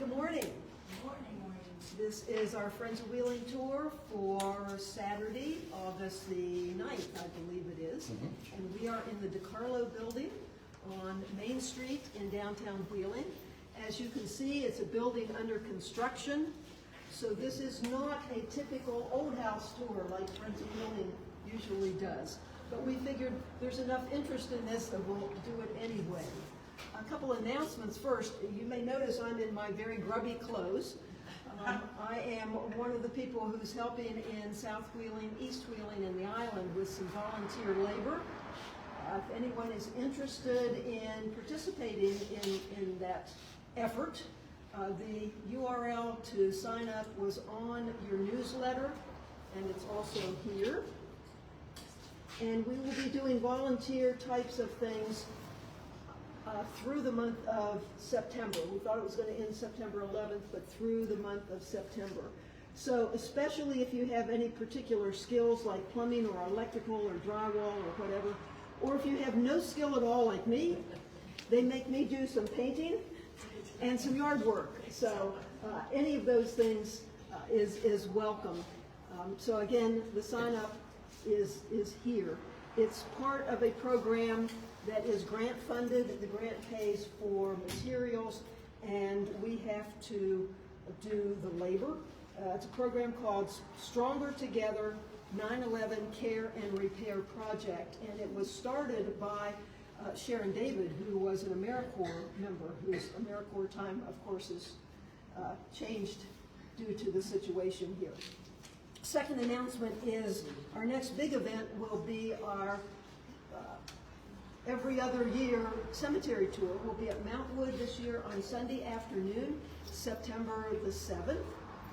Good morning. Good morning. This is our Friends of Wheeling tour for Saturday, August the 9th, I believe it is. And we are in the DiCarlo Building on Main Street in downtown Wheeling. As you can see, it's a building under construction. So this is not a typical old house tour like Friends of Wheeling usually does. But we figured there's enough interest in this that we'll do it anyway. A couple announcements first. You may notice I'm in my very grubby clothes. I am one of the people who's helping in South Wheeling, East Wheeling, and the island with some volunteer labor. If anyone is interested in participating in that effort, the URL to sign up was on your newsletter, and it's also here. And we will be doing volunteer types of things through the month of September. We thought it was going to end September 11th, but through the month of September. So especially if you have any particular skills like plumbing or electrical or drywall or whatever, or if you have no skill at all like me, they make me do some painting and some yard work. So any of those things is welcome. So again, the sign up is here. It's part of a program that is grant funded. The grant pays for materials, and we have to do the labor. It's a program called Stronger Together 9/11 Care and Repair Project, and it was started by Sharon David, who was an AmeriCorps member, whose AmeriCorps time, of course, is changed due to the situation here. Second announcement is our next big event will be our every other year cemetery tour. We'll be at Mount Wood this year on Sunday afternoon, September the 7th.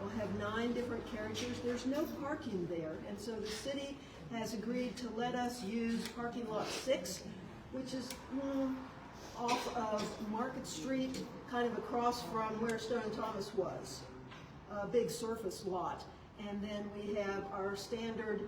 We'll have 9 different carriages. There's no parking there, and so the city has agreed to let us use parking lot 6, which is off of Market Street, kind of across from where Stone Thomas was, a big surface lot. And then we have our standard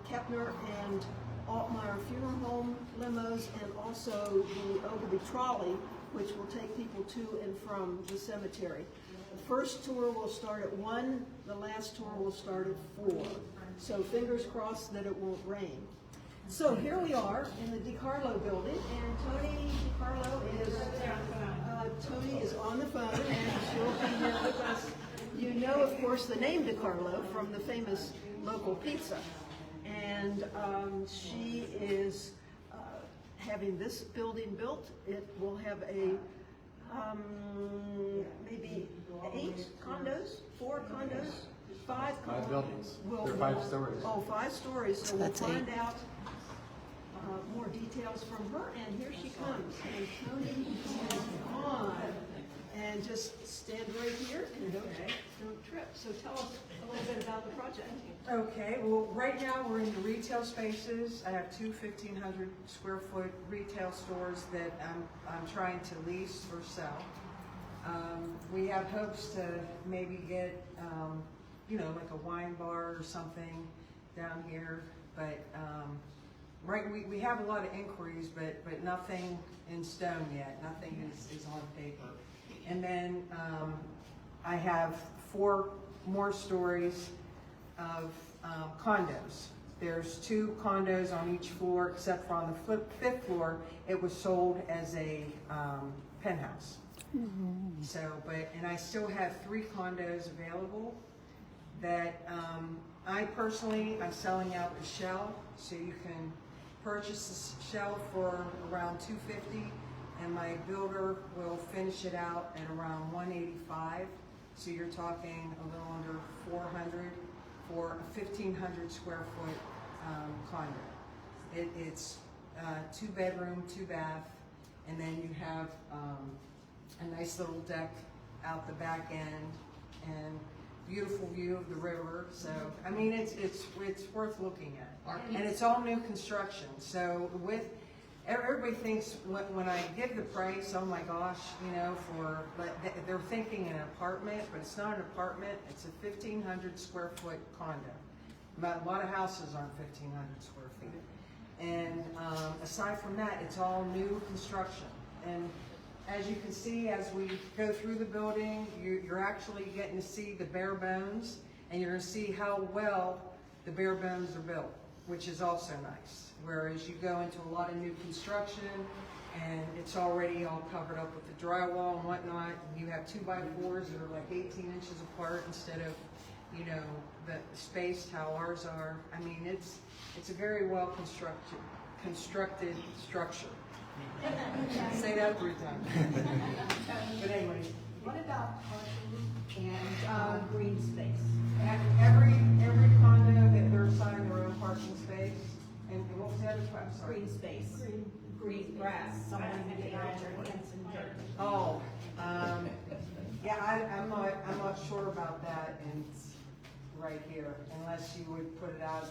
Kepner and Altmeyer Funeral Home limos, and also the Ogilvy trolley, which will take people to and from the cemetery. The first tour will start at 1, the last tour will start at 4. So fingers crossed that it won't rain. So here we are in the DiCarlo Building, and Tony Tony is on the phone, and she'll be here with us. You know, of course, the name DiCarlo from the famous local pizza. And she is having this building built. It will have a maybe 8 condos, 4 condos, 5 condos. 5 buildings. They're 5 stories. Oh, 5 stories. So we'll That's find 8. out more details from her. And here she comes. And Tony is on. And just stand right here and don't trip. So tell us a little bit about the project. Okay, well, right now we're in the retail spaces. I have 2 1,500 square foot retail stores that I'm trying to lease or sell. We have hopes to maybe get, like a wine bar or something down here, but we have a lot of inquiries, but nothing in stone yet. Nothing is on paper. And then I have 4 more stories of condos. There's 2 condos on each floor, except for on the 5th floor, it was sold as a penthouse. So, and I still have 3 condos available that I'm selling out the shell, so you can purchase the shell for around $250. And my builder will finish it out at around $185. So you're talking a little under $400 for a 1,500 square foot condo. It's 2 bedroom, 2 bath, and then you have a nice little deck out the back end and beautiful view of the river. So I mean, it's worth looking at, and it's all new construction. So everybody thinks when I give the price, oh my gosh, they're thinking an apartment, but it's not an apartment. It's a 1,500 square foot condo. A lot of houses aren't 1,500 square feet. And aside from that, it's all new construction. And As you can see, as we go through the building, you're actually getting to see the bare bones, and you're going to see how well the bare bones are built, which is also nice. Whereas you go into a lot of new construction, and it's already all covered up with the drywall and whatnot. You have 2x4s that are like 18 inches apart instead of, you know, the spaced how ours are. I mean, it's a very well constructed structure. Say that 3 times. But anyway, What about parking and green space? every condo that they're assigned their own parking space. And what was the other part? I'm sorry. Green space. Green grass, someone can get out their hands in dirt. Oh, yeah, I'm not sure about that and right here, unless you would put it out,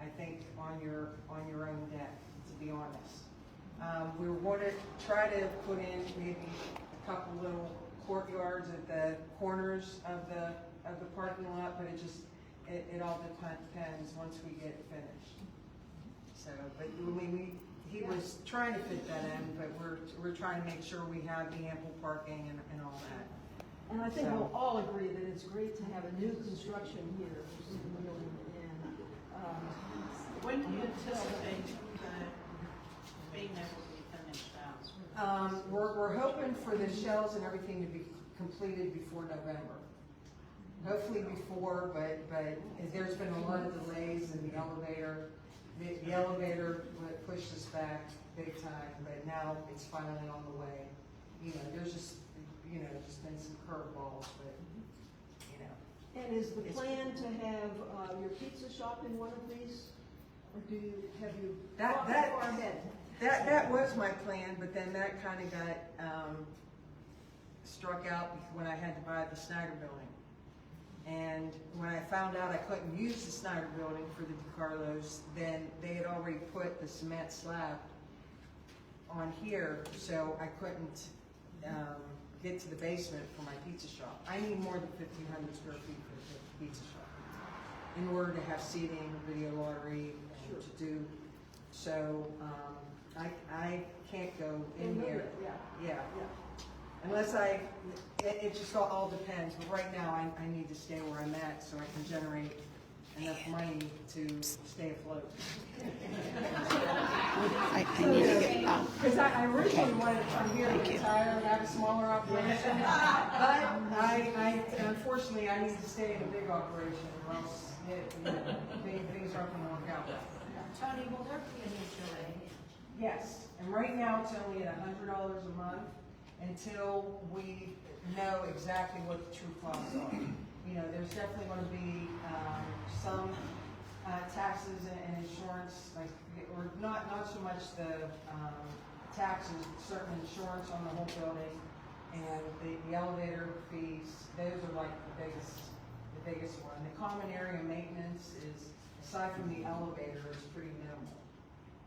I think, on your own deck, to be honest. We were going to try to put in maybe a couple little courtyards at the corners of the parking lot, but it all depends once we get finished. So, but he was trying to fit that in, but we're trying to make sure we have the ample parking and all that. And I think we'll all agree that it's great to have a new construction here. When do you anticipate being able to be finished out? We're hoping for the shells and everything to be completed before November. Hopefully before, but there's been a lot of delays in the elevator. The elevator pushed us back big time, but now it's finally on the way. You know, there's just been some curveballs, but, you know. And is the plan to have your pizza shop in one of these? Or have you thought that far ahead? That was my plan, but then that kind of got struck out when I had to buy the Snyder Building. And when I found out I couldn't use the Snyder Building for the DiCarlos, then they had already put the cement slab on here, so I couldn't get to the basement for my pizza shop. I need more than 1,500 square feet for the pizza shop in order to have seating, video lottery, and to do. So I can't go in here. Yeah. Unless it just all depends, but right now I need to stay where I'm at so I can generate enough money to stay afloat. I need to get out. Because I originally wanted to come here and retire and have a smaller operation, but I unfortunately I need to stay in a big operation or else things aren't going to work out. Tony, will there be an HOA? Yes, and right now it's only at $100 a month until we know exactly what the true costs are. You know, there's definitely going to be some taxes and insurance, like, or not so much the taxes, certain insurance on the whole building, and the elevator fees. Those are like the biggest one. The common area maintenance is, aside from the elevator, is pretty minimal.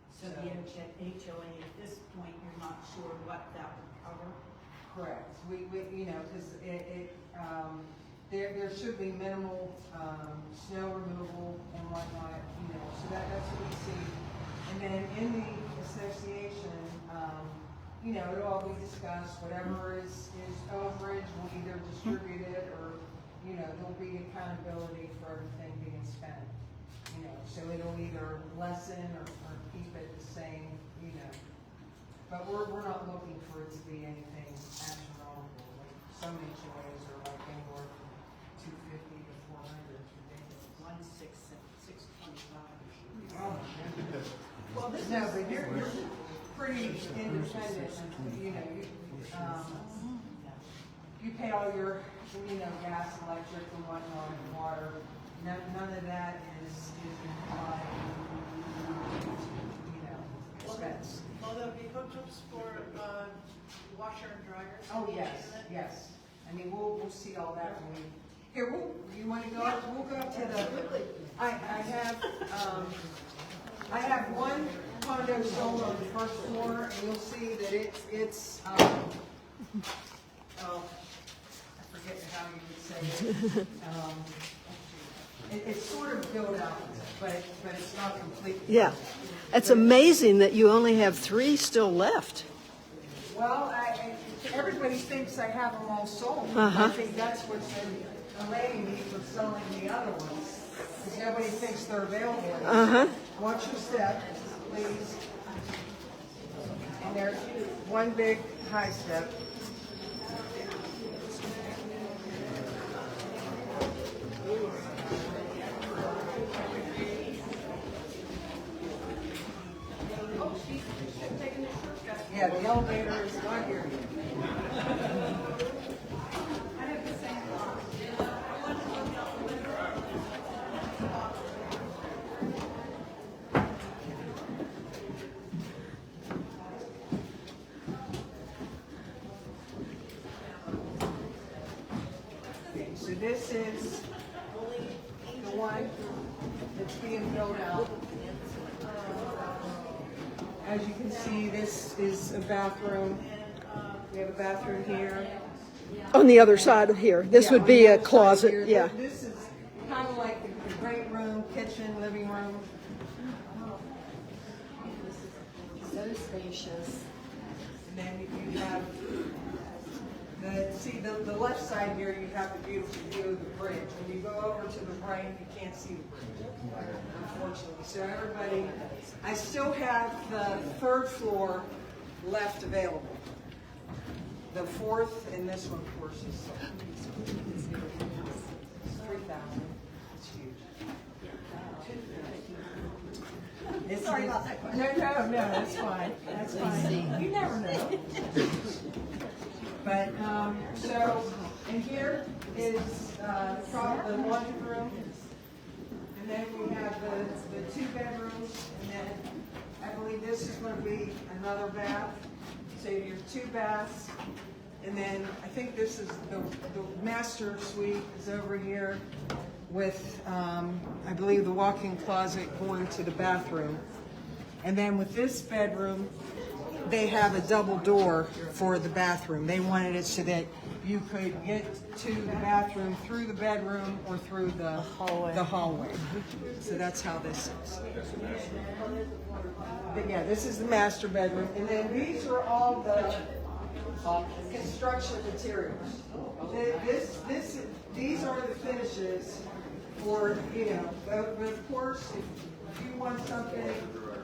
So the HOA at this point, you're not sure what that would cover? Correct. We you know, because there should be minimal snow removal and whatnot, you know, so that's what we see. And then in the association, you know, it'll all be discussed. Whatever is overage, we'll either distribute it or, you know, there'll be accountability for everything being spent. You know, so it'll either lessen or keep it the same, you know. But we're not looking for it to be anything astronomical. Like some HOAs are like anywhere from 250 to 400. It's ridiculous. 1,625. Oh, Well, this no, but you're pretty independent. And, you know, you pay all your, you know, gas, electric, and whatnot, and water. None of that is my, you know, expense. Will there be hookups for washer and dryer? Oh, yes. I mean, we'll see all that when we, here, you want to go up? We'll go up to the, I have one condo sold on the first floor, and you'll see that it's oh, I forget how you would say it. It's sort of built out, but it's not completely. Yeah, it's amazing that you only have 3 still left. Well, everybody thinks I have them all sold. I think that's what's been delaying me from selling the other ones. Because nobody thinks they're available. Watch your step, please. And there's one big high step. Yeah, the elevator is not here yet. Okay, so this is the one that's being built out. As you can see, this is a bathroom. We have a bathroom here. On the other side of here, this Yeah, would on be the a other side closet, here. yeah. This is kind of like the great room, kitchen, living room. So spacious. And then you have the left side here, you have the beautiful view of the bridge. When you go over to the right, you can't see the bridge, unfortunately. So everybody, I still have the third floor left available. The fourth and this one, of course, is sold. It's 3,000. It's huge. Sorry about that question. No, that's fine. That's fine. You never know. But, so, and here is probably the laundry room. And then we have the two bedrooms. And then I believe this is going to be another bath. So your two baths. And then I think this is the master suite is over here with, I believe, the walk-in closet going to the bathroom. And then with this bedroom, they have a double door for the bathroom. They wanted it so that you could get to the bathroom through the bedroom or through the hallway. So that's how this is. But yeah, this is the master bedroom. And then these are all the construction materials. These are the finishes for, but of course, if you want something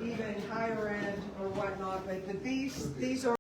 even higher end or whatnot, but these are